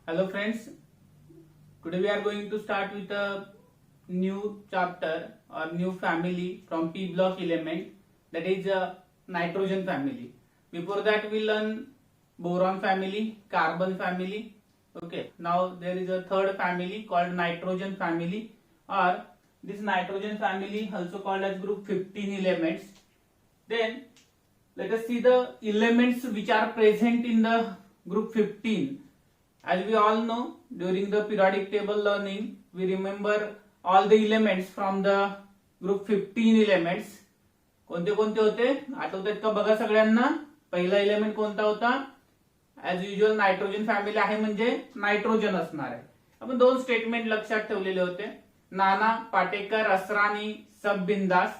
Hello friends, today we are going to start with a new chapter or new family from P block element, that is a nitrogen family. Before that we learn boron family, carbon family. Okay, now there is a third family called nitrogen family, or this nitrogen family also called as group 15 elements. Then let us see the elements which are present in the group 15. As we all know, during the periodic table learning, we remember all the elements from the group 15 elements. कोणते कोणते होते आठवतात का बघा सगळ्यांना? पहिला element कोणता होता? ऍज युजुअल नायट्रोजन फॅमिली आहे म्हणजे नायट्रोजन असणार आहे. आपण दोन स्टेटमेंट लक्षात ठेवलेले होते, नाना पाटेकर असरानी सब बिंदास.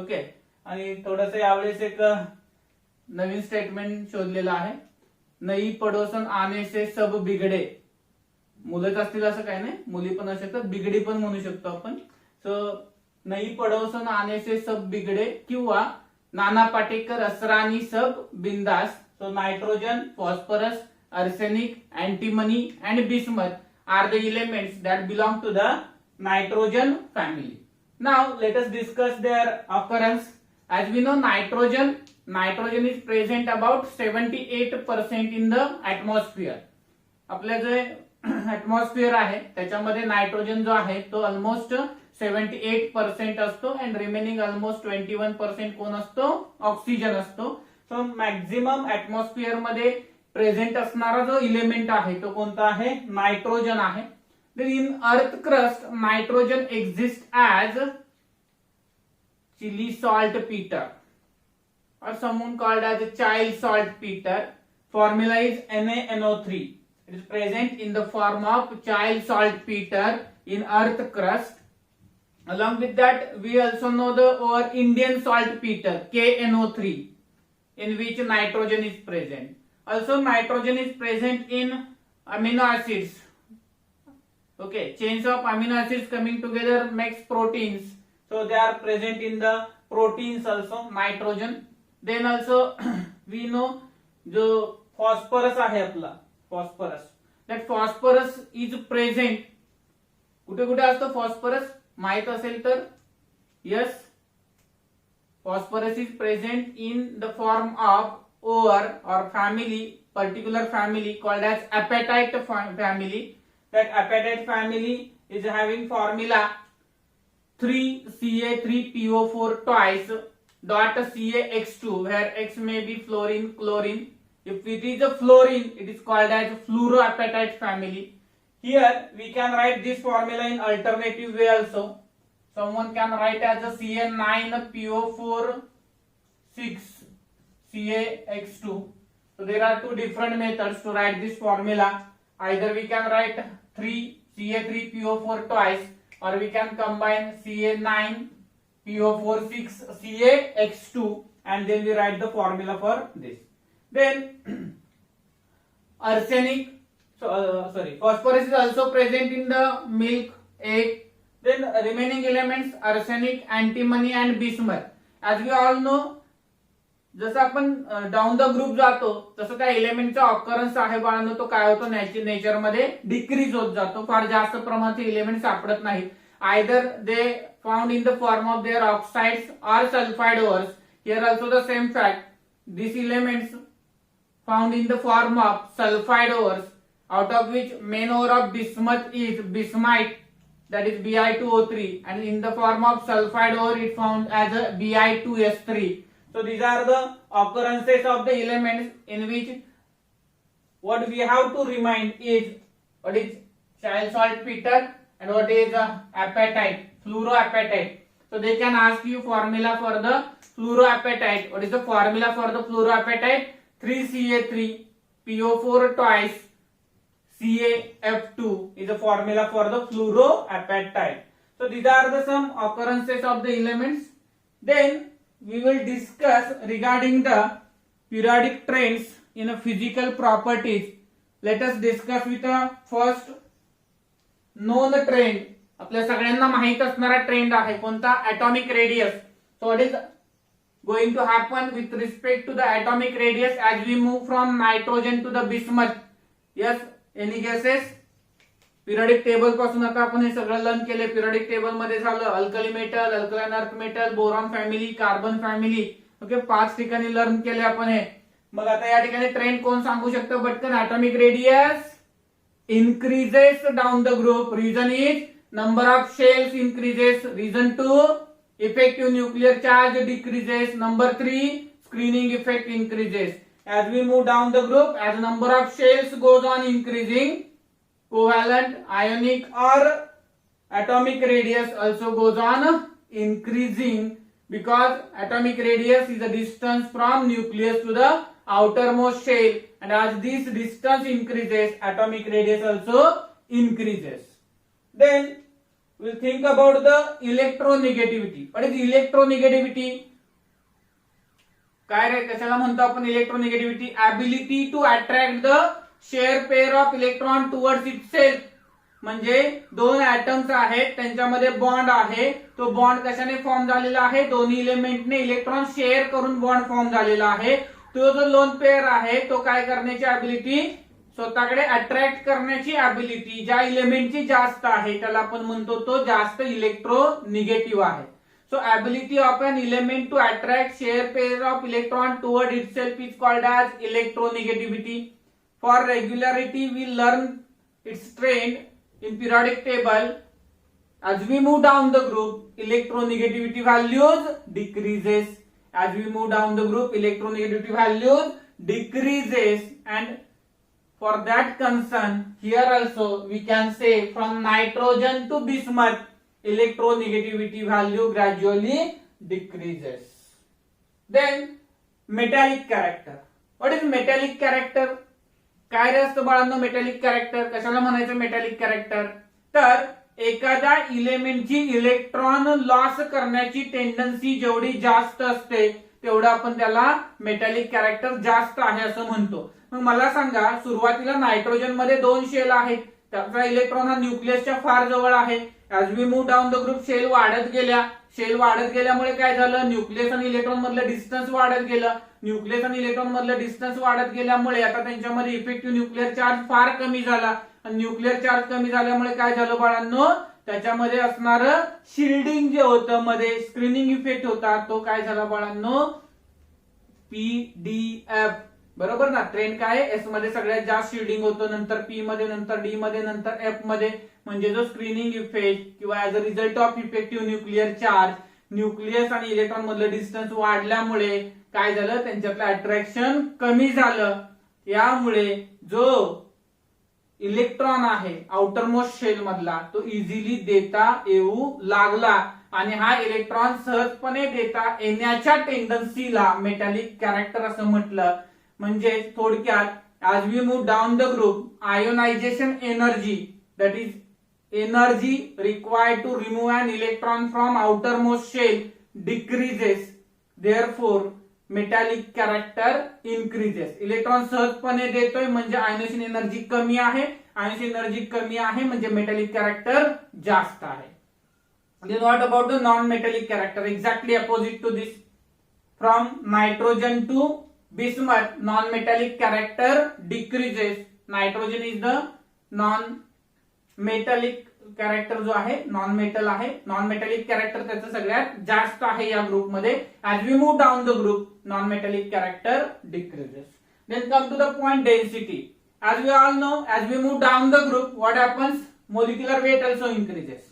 ओके, आणि थोडस यावेळेस एक नवीन स्टेटमेंट शोधलेलं आहे, नई पडोसन आने से सब बिगडे. मुलंच असतील असं काही नाही, मुली पण असू शकतात, बिगडी पण म्हणू शकतो आपण. सो नई पडोसन आने से सब बिगडे किंवा नाना पाटेकर असरानी सब बिंदास. So nitrogen, phosphorus, arsenic, antimony and bismuth are the elements that belong to the nitrogen family. Now let us discuss their occurrence. As we know, nitrogen is present about 78% in the atmosphere. आपलं जे atmosphere आहे त्याच्यामध्ये nitrogen जो आहे तो almost 78% असतो and remaining almost 21% कोण असतो? Oxygen असतो. सो मॅक्झिमम atmosphere मध्ये प्रेझेंट असणारा जो इलेमेंट आहे तो कोणता आहे? नायट्रोजन आहे. Then in earth crust nitrogen exists as chili saltpeter or someone called as a child saltpeter. Formula is NaNO3. It is present in the form of child saltpeter in earth crust. Along with that, we also know our Indian saltpeter KNO3, in which nitrogen is present. Also, nitrogen is present in amino acids. Okay, chains of amino acids coming together makes proteins. So they are present in the proteins also, nitrogen. Then also we know जो phosphorus आहे आपला, phosphorus, that phosphorus is present. कुठे कुठे असतो phosphorus माहित असेल तर? Yes, phosphorus is present in the form of ore or family, particular family called as apatite family. That apatite family is having formula 3Ca3PO4 twice dot CaX2, where X may be fluorine, chlorine. If it is a fluorine, it is called as fluoroapatite family. Here we can write this formula in alternative way also. Someone can write as a Ca9PO4 6 CaX2. So there are two different methods to write this formula. Either we can write 3Ca3PO4 twice, or we can combine Ca9PO4 6 CaX2 and then we write the formula for this. Then arsenic, phosphorus is also present in the milk, egg. Then remaining elements arsenic, antimony and bismuth. As we all know, जसं आपण down the group जातो तसं त्या एलिमेंटचा occurrence आहे बाळांनो तो काय होतो? नेचर मध्ये डिक्रीज होत जातो. फार जास्त प्रमाणात एलिमेंट सापडत नाहीत. Either they found in the form of their oxides और sulphide ores. Here also the same fact. This elements found in the form of sulphide ores, out of which main ore of bismuth is bismite, that is Bi2O3, and in the form of sulfide ore it found as a Bi2S3. So these are the occurrences of the elements in which what we have to remind is what is child saltpeter and what is apatite, fluoroapatite. So they can ask you formula for the fluoroapatite. What is the formula for the fluoroapatite? 3Ca3PO4 twice CaF2 is the formula for the fluoroapatite. So these are the some occurrences of the elements. Then we will discuss regarding the periodic trends in a physical properties. Let us discuss with the first known trend. आपल्या सगळ्यांना माहित असणारा trend आहे कोणता? atomic radius. So what is going to happen with respect to the atomic radius as we move from nitrogen to the bismuth? Yes, any guesses? Periodic table पासून आता आपण हे सगळं लर्न केले. पिरियडिक टेबल मध्ये झालं alkali metal, alkaline earth metal, boron family, carbon family. Okay, 5 ठिकाणी learn केले आपण हे. मग आता या ठिकाणी ट्रेंड कोण सांगू शकतो पटकन? atomic radius increases down the group. Reason is number of shells increases. Reason 2, effective nuclear charge decreases. Number 3, screening effect increases. As we move down the group, as number of shells goes on increasing, covalent, ionic or atomic radius also goes on increasing, because atomic radius is the distance from nucleus to the outermost shell, and as this distance increases, atomic radius also increases. Then we'll think about the electronegativity. What is electronegativity? काय रे, कशाला म्हणतो आपण electronegativity? ability to attract the share pair of electron towards itself. म्हणजे दोन atoms आहेत, त्यांच्यामध्ये bond आहे. तो बॉन्ड कशाने फॉर्म झालेला आहे? दोन्ही इलेमेंटने इलेक्ट्रॉन शेअर करून बॉन्ड फॉर्म झालेला आहे. तो जो लोन पेअर आहे तो काय करण्याची ऍबिलिटी? स्वतःकडे अट्रॅक्ट करण्याची ऍबिलिटी ज्या इलेमेंटची जास्त आहे त्याला आपण म्हणतो तो जास्त इलेक्ट्रोनिगेटिव्ह आहे. So ability of an element to attract share pair of electron toward itself is called as electronegativity. For regularity, we learn its trend in periodic table. As we move down the group, electronegativity values decreases. As we move down the group, electronegativity values decreases, and for that concern, here also we can say from nitrogen to bismuth, electronegativity value gradually decreases. Then metallic character. What is metallic character? काय रे असतं बाळांनो metallic character? कशाला म्हणायचं metallic character? तर एखाद्या इलेमेंटची electron loss करण्याची tendency जेवढी जास्त असते तेवढं आपण त्याला मेटॅलिक कॅरेक्टर जास्त आहे असं म्हणतो. मग मला सांगा, सुरुवातीला नायट्रोजन मध्ये 2 शेल आहेत, त्याचा इलेक्ट्रॉन हा न्यूक्लियसच्या फार जवळ आहे. As we move down the group shell वाढत गेल्यामुळे काय झालं? न्यूक्लियस आणि इलेक्ट्रॉन मधलं डिस्टन्स वाढत गेलं. न्यूक्लियस आणि इलेक्ट्रॉन मधलं डिस्टन्स वाढत गेल्यामुळे आता त्यांच्यामध्ये इफेक्टिव्ह न्यूक्लिअर चार्ज फार कमी झाला. आणि न्यूक्लिअर चार्ज कमी झाल्यामुळे काय झालं बाळांनो? त्याच्यामध्ये असणारं शिल्डिंग जे होतं मध्ये स्क्रीनिंग इफेक्ट होता तो काय झाला बाळांनो? पीडीएफ. बरोबर ना? ट्रेंड काय? एस मध्ये सगळ्यात जास्त शिल्डिंग होतं, नंतर पी मध्ये, नंतर डी मध्ये, नंतर एफ मध्ये. म्हणजे जो स्क्रीनिंग इफेक्ट किंवा as a result of effective nuclear charge, nucleus आणि इलेक्ट्रॉन मधलं डिस्टन्स वाढल्यामुळे काय झालं? त्यांच्यातलं अट्रॅक्शन कमी झालं. यामुळे जो इलेक्ट्रॉन आहे आउटरमोस्ट शेल मधला तो इझिली देता येऊ लागला, आणि हा इलेक्ट्रॉन सहजपणे देता येण्याच्या टेंडन्सीला मेटॅलिक कॅरेक्टर असं म्हटलं. म्हणजे थोडक्यात, as we move down the group, ionization energy, that is energy required to remove an electron from outermost shell decreases. Therefore, metallic character increases. Electron सहजपणे देतोय म्हणजे आयनेशन एनर्जी कमी आहे. आयनेशन एनर्जी कमी आहे म्हणजे मेटॅलिक कॅरेक्टर जास्त आहे. Then what about the non-metallic character? Exactly opposite to this. From nitrogen to bismuth, non-metallic character decreases. Nitrogen is the non-metallic character जो आहे, नॉन मेटल आहे. नॉन मेटॅलिक कॅरेक्टर त्याचं सगळ्यात जास्त आहे या ग्रुप मध्ये. As we move down the group, non-metallic character decreases. Then come to the point density. As we all know, as we move down the group, what happens? Molecular weight also increases.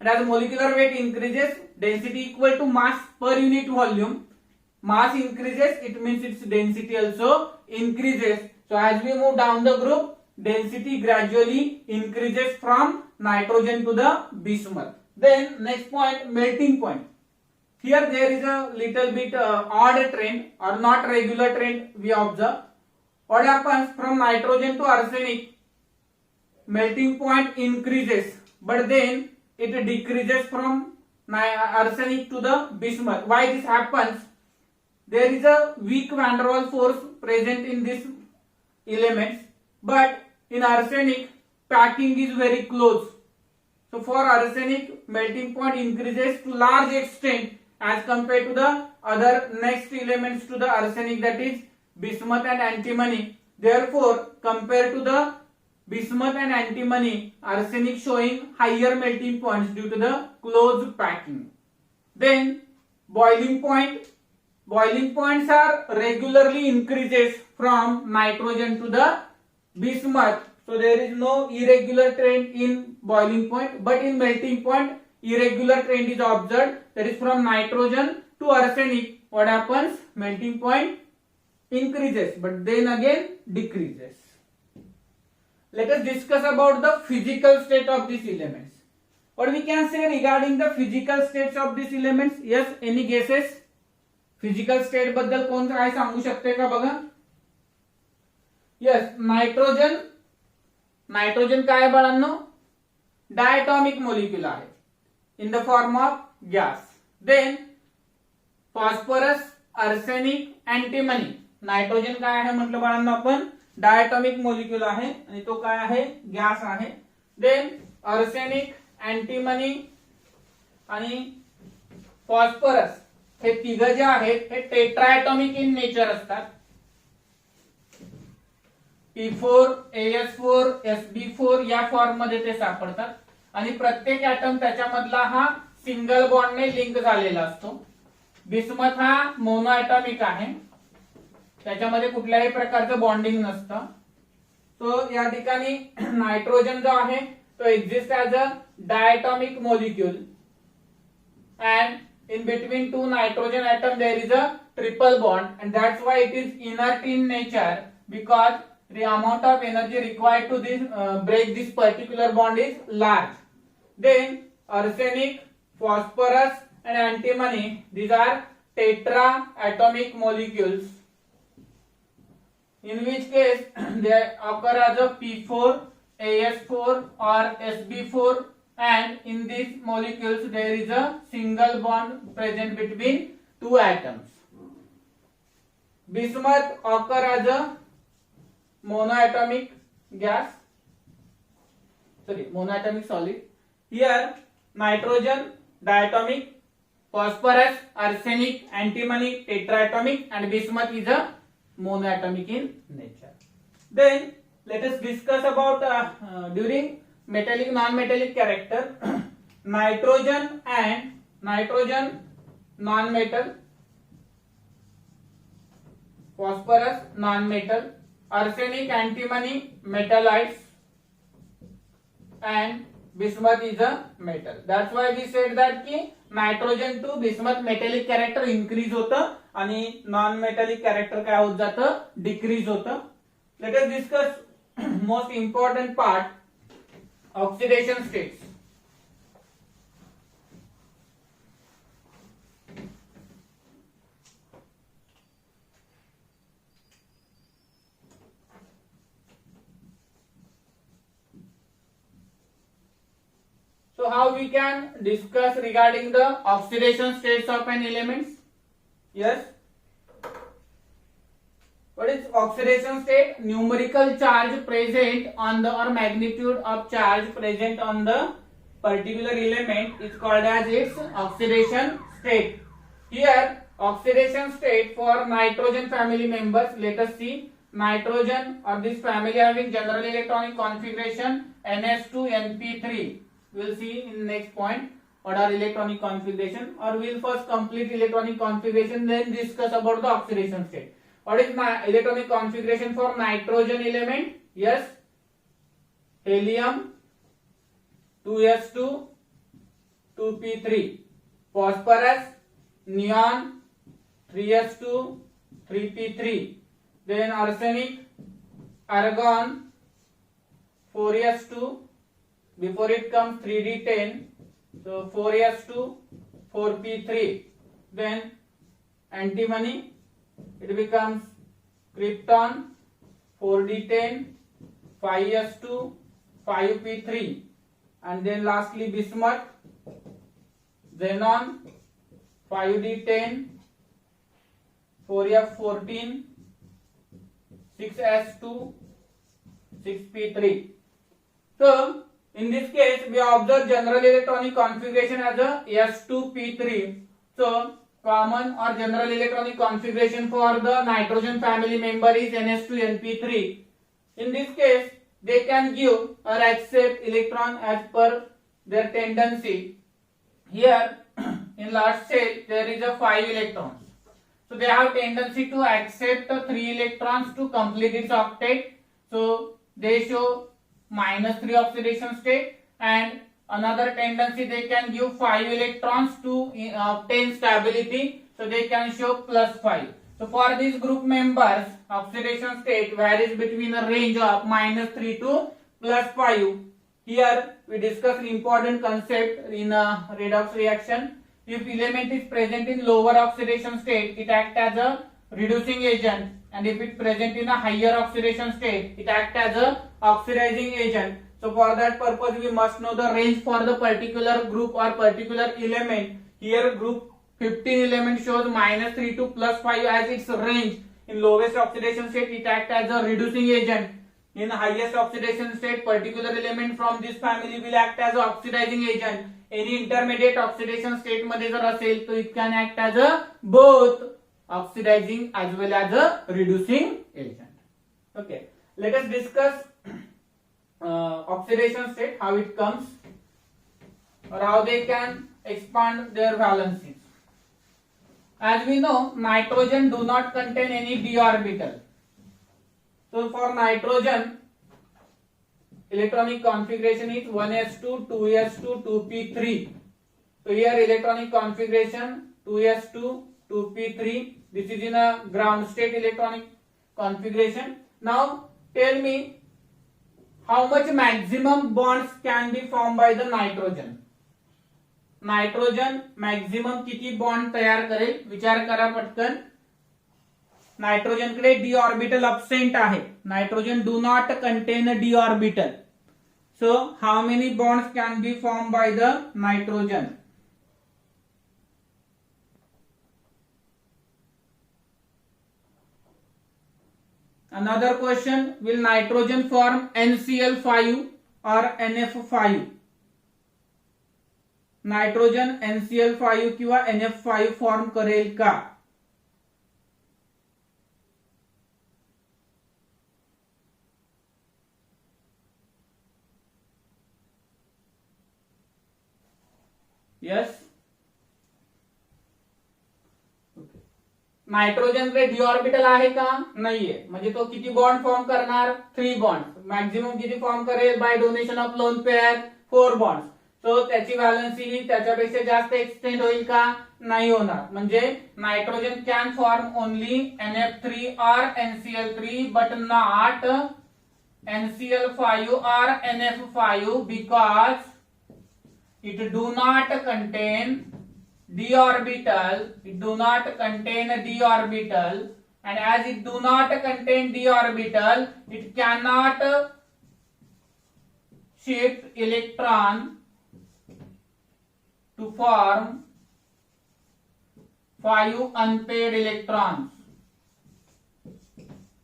And as molecular weight increases, density equal to mass per unit volume. Mass increases, it means its density also increases. So as we move down the group, density gradually increases from nitrogen to the bismuth. Then next point, melting point. Here there is a little bit odd trend or not regular trend we observe. What happens? From nitrogen to arsenic, melting point increases, but then it decreases from arsenic to the bismuth. Why this happens? There is a weak van der Waals force present in these elements, but in arsenic packing is very close. So for arsenic, melting point increases to large extent as compared to the other next elements to the arsenic, that is bismuth and antimony. Therefore, compared to the bismuth and antimony, arsenic showing higher melting points due to the closed packing. Then boiling point. Boiling points are regularly increases from nitrogen to the bismuth. So there is no irregular trend in boiling point, but in melting point irregular trend is observed. That is from nitrogen to arsenic. What happens? Melting point increases, but then again decreases. Let us discuss about the physical state of these elements. What we can say regarding the physical states of these elements? Yes, any guesses? Physical state बद्दल कोण काय सांगू शकते का बघा? Yes, nitrogen. Nitrogen काय बाळांनो? Diatomic molecule आहे in the form of gas. Then phosphorus, arsenic, antimony. Nitrogen काय आहे म्हटलं बाळांनो आपण? डायटॉमिक मॉलिक्यूल आहे आणि तो काय आहे? गॅस आहे. देन आर्सेनिक, अँटीमनी आणि फॉस्फरस हे तिघ जे आहेत हे टेट्राएटॉमिक इन नेचर असतात. P4, AS4, SB4 या फॉर्म मध्ये ते सापडतात आणि प्रत्येक ऍटम त्याच्यामधला हा सिंगल बॉन्डने लिंक झालेला असतो. बिस्मथ हा मोनोएटॉमिक आहे, त्याच्यामध्ये कुठल्याही प्रकारचं बॉन्डिंग नसतं. सो या ठिकाणी नायट्रोजन जो आहे तो exist as a diatomic molecule and in between two nitrogen atom there is a triple bond and that's why it is inert in nature because the amount of energy required to break this particular bond is large. Then arsenic, phosphorus and antimony, these are tetraatomic molecules in which case they occur as a P4, AS4 or SB4. And in these molecules there is a single bond present between two atoms. Bismuth occur as a monoatomic gas, monoatomic solid. Here nitrogen diatomic, phosphorus, arsenic, antimony tetraatomic and bismuth is a monoatomic in nature. Then let us discuss about during metallic non-metallic character. Nitrogen and nitrogen non-metal, phosphorus non-metal, arsenic, antimony metallites and bismuth is a metal. That's why we said that की nitrogen to bismuth metallic character increase होतं आणि non metallic character काय होत जातं? decrease होतं. Let us discuss most important part, oxidation states. So how we can discuss regarding the oxidation states of an element? Yes. What is oxidation state? Numerical charge present on the or magnitude of charge present on the particular element is called as its oxidation state. Here oxidation state for nitrogen family members. Let us see. Nitrogen or this family having general electronic configuration NS2 Np3. We'll see in next point what are electronic configuration, or we'll first complete electronic configuration then discuss about the oxidation state. What is my electronic configuration for nitrogen element? Yes, helium 2s2 2p3, phosphorus neon 3s2 3p3, then arsenic argon 4s2, before it comes 3d10, so 4s2 4p3, then antimony it becomes krypton 4d10 5s2 5p3, and then lastly bismuth xenon 5d10 4f14 6s2 6p3. So in this case we observe general electronic configuration as a s2p3. So common or general electronic configuration for the nitrogen family member is ns2np3. In this case they can give or accept electron as per their tendency. Here in large cell there is a 5 electrons. So they have tendency to accept 3 electrons to complete its octet. So they show -3 oxidation state, and another tendency they can give 5 electrons to obtain stability. So they can show +5. So for these group members, oxidation state varies between a range of -3 to +5. Here we discuss an important concept in a redox reaction. If element is present in lower oxidation state, it acts as a reducing agent, and if it present in a higher oxidation state, it acts as a oxidizing agent. So for that purpose, we must know the range for the particular group or particular element. Here group 15 element shows -3 to +5 as its range. In lowest oxidation state, it acts as a reducing agent. In highest oxidation state, particular element from this family will act as a oxidizing agent. Any intermediate oxidation state मध्ये जर असेल, so it can act as a both oxidizing as well as a reducing agent. Okay, let us discuss oxidation state, how it comes or how they can expand their valencies. As we know, nitrogen do not contain any d orbital. So for nitrogen, electronic configuration is 1s2, 2s2, 2p3. So here electronic configuration 2s2, 2p3. This is in a ground state electronic configuration. Now tell me how much maximum bonds can be formed by the nitrogen. Nitrogen maximum किती bond तयार करेल, विचार करा पटकन. Nitrogen कडे D orbital absent आहे. Nitrogen do not contain D orbital. So how many bonds can be form by the nitrogen? Another question, will nitrogen form NCl5 or NF5? Nitrogen NCl5 किंवा NF5 form करेल का? Yes. Nitrogen कडे D orbital आहे का? नाहीये. म्हणजे तो किती बॉन्ड फॉर्म करणार? 3 बॉन्ड. मॅक्झिमम किती फॉर्म करेल by donation of lone pair? 4 bond. So त्याची व्हॅलन्सी त्याच्यापेक्षा जास्त एक्सटेंड होईल का? नाही होणार. म्हणजे nitrogen can form only NF3 or NCl3 but not NCl5 or NF5 because it do not contain d orbital. It do not contain a d orbital, and as it do not contain d orbital, it cannot shift electron to form 5 unpaired electrons.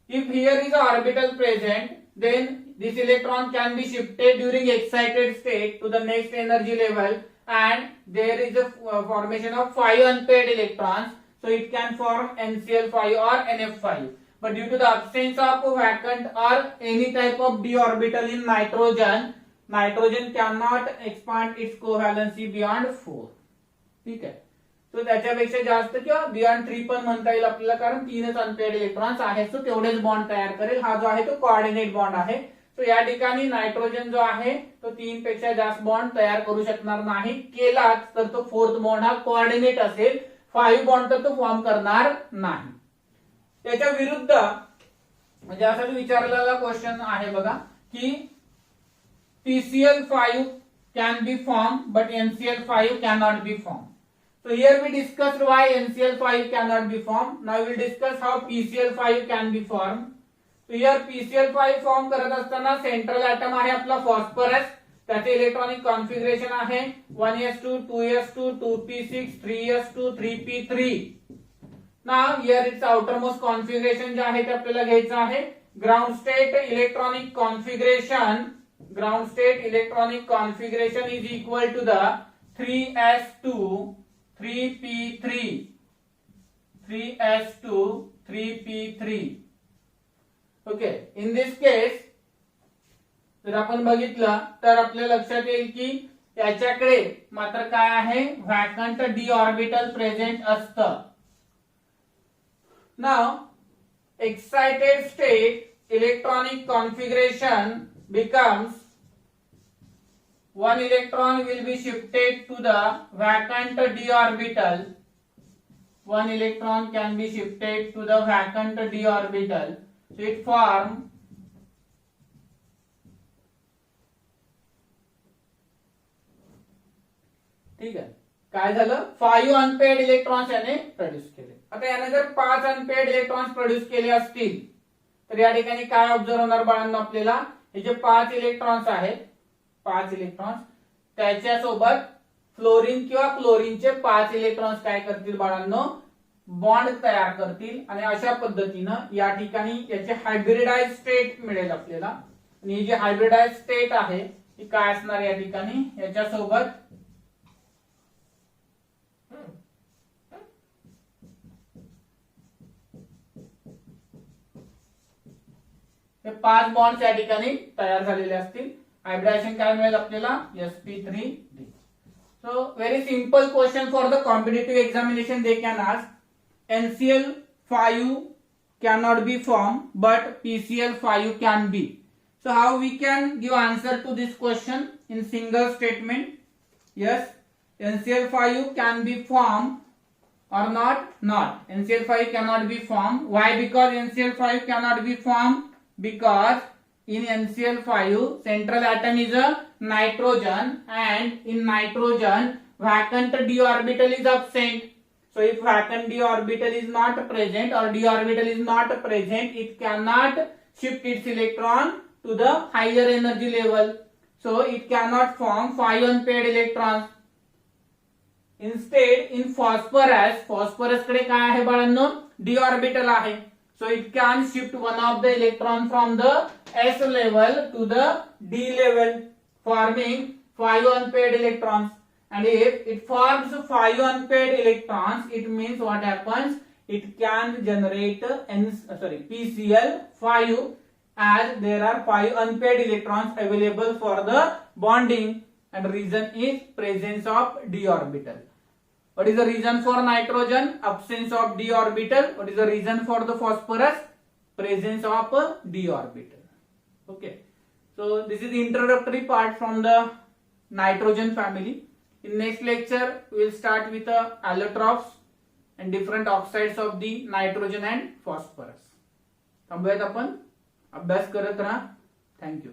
If here is an orbital present, then this electron can be shifted during excited state to the next energy level, and there is a formation of 5 unpaired electrons, so it can form NCl5 or NF5. But due to the absence of vacant or any type of d orbital in nitrogen, nitrogen cannot expand its covalency beyond 4. ठीक आहे. सो त्याच्यापेक्षा जास्त किंवा beyond 3 पण म्हणता येईल आपल्याला, कारण 3च अनपेअर्ड इलेक्ट्रॉन्स आहेत. सो तेवढेच बॉन्ड तयार करेल. हा जो आहे तो कोऑर्डिनेट बॉन्ड आहे. सो या ठिकाणी नायट्रोजन जो आहे तो 3 पेक्षा जास्त बॉन्ड तयार करू शकणार नाही. केलाच तर तो 4th बॉन्ड हा कोऑर्डिनेट असेल. 5 बॉन्ड तर तो फॉर्म करणार नाही. त्याच्या विरुद्ध म्हणजे असा विचारलेला क्वेश्चन आहे बघा की PCl5 can be formed but NCl5 cannot be formed. So here we discussed why NCl5 cannot be formed. Now we will discuss how PCl5 can be formed. So here PCl5 form करत असताना central atom आहे आपला phosphorus. त्याचे electronic configuration आहे 1s2, 2s2, 2p6, 3s2, 3p3. Now here its outermost configuration जे आहे ते आपल्याला घ्यायचं आहे. Ground state electronic configuration, ground state electronic configuration is equal to the 3s2 3p3 3s2 3p3. Okay, in this case जर आपण बघितलं तर आपल्या लक्षात येईल की याच्याकडे मात्र काय आहे, व्हॅकंट डी ऑर्बिटल प्रेझेंट असतं. नाव excited state electronic configuration becomes one electron will be shifted to the vacant d orbital. One electron can be shifted to the vacant d orbital. So it form ठीक आहे. काय झालं, 5 unpaired electrons याने produce केले. आता याने जर 5 unpaired electrons produce केले असतील तर या ठिकाणी काय ऑब्झर्व होणार बाळांनो, आपल्याला हे जे 5 इलेक्ट्रॉन्स आहेत, 5 इलेक्ट्रॉन्स त्याच्यासोबत फ्लोरीन किंवा क्लोरीनचे 5 इलेक्ट्रॉन्स काय करतील बाळांनो, बॉन्ड तयार करतील आणि अशा पद्धतीनं या ठिकाणी याचे हायब्रिडाइज स्टेट मिळेल आपल्याला. आणि ही जी हायब्रिडाइज स्टेट आहे ती काय असणार या ठिकाणी, याच्यासोबत हे 5 बॉन्ड्स या ठिकाणी तयार झालेले असतील. हायब्रिडायझेशन काय मिळेल आपल्याला, sp3d. So very simple question for the competitive examination. They can ask NCl5 cannot be formed but PCl5 can be. So how we can give answer to this question in single statement? Yes, NCl5 can be formed or not? Not. NCl5 cannot be formed. Why? Because NCl5 cannot be formed because in NCl5 central atom is a nitrogen and in nitrogen vacant d orbital is absent. So if vacant d orbital is not present or d orbital is not present, it cannot shift its electron to the higher energy level. So it cannot form 5 unpaired electrons. Instead in phosphorus कडे काय आहे बाळांनो, d orbital आहे. So it can shift one of the electron from the s level to the d level, forming 5 unpaired electrons. And if it forms 5 unpaired electrons, it means what happens? It can generate PCl5 as there are 5 unpaired electrons available for the bonding, and reason is presence of d orbital. What is the reason for nitrogen? Absence of d orbital. What is the reason for the phosphorus? Presence of d orbital. Okay. So this is the introductory part from the nitrogen family. In next lecture we will start with the allotropes and different oxides of the nitrogen and phosphorus. थांबूयात आपण, अभ्यास करत राहा. Thank you.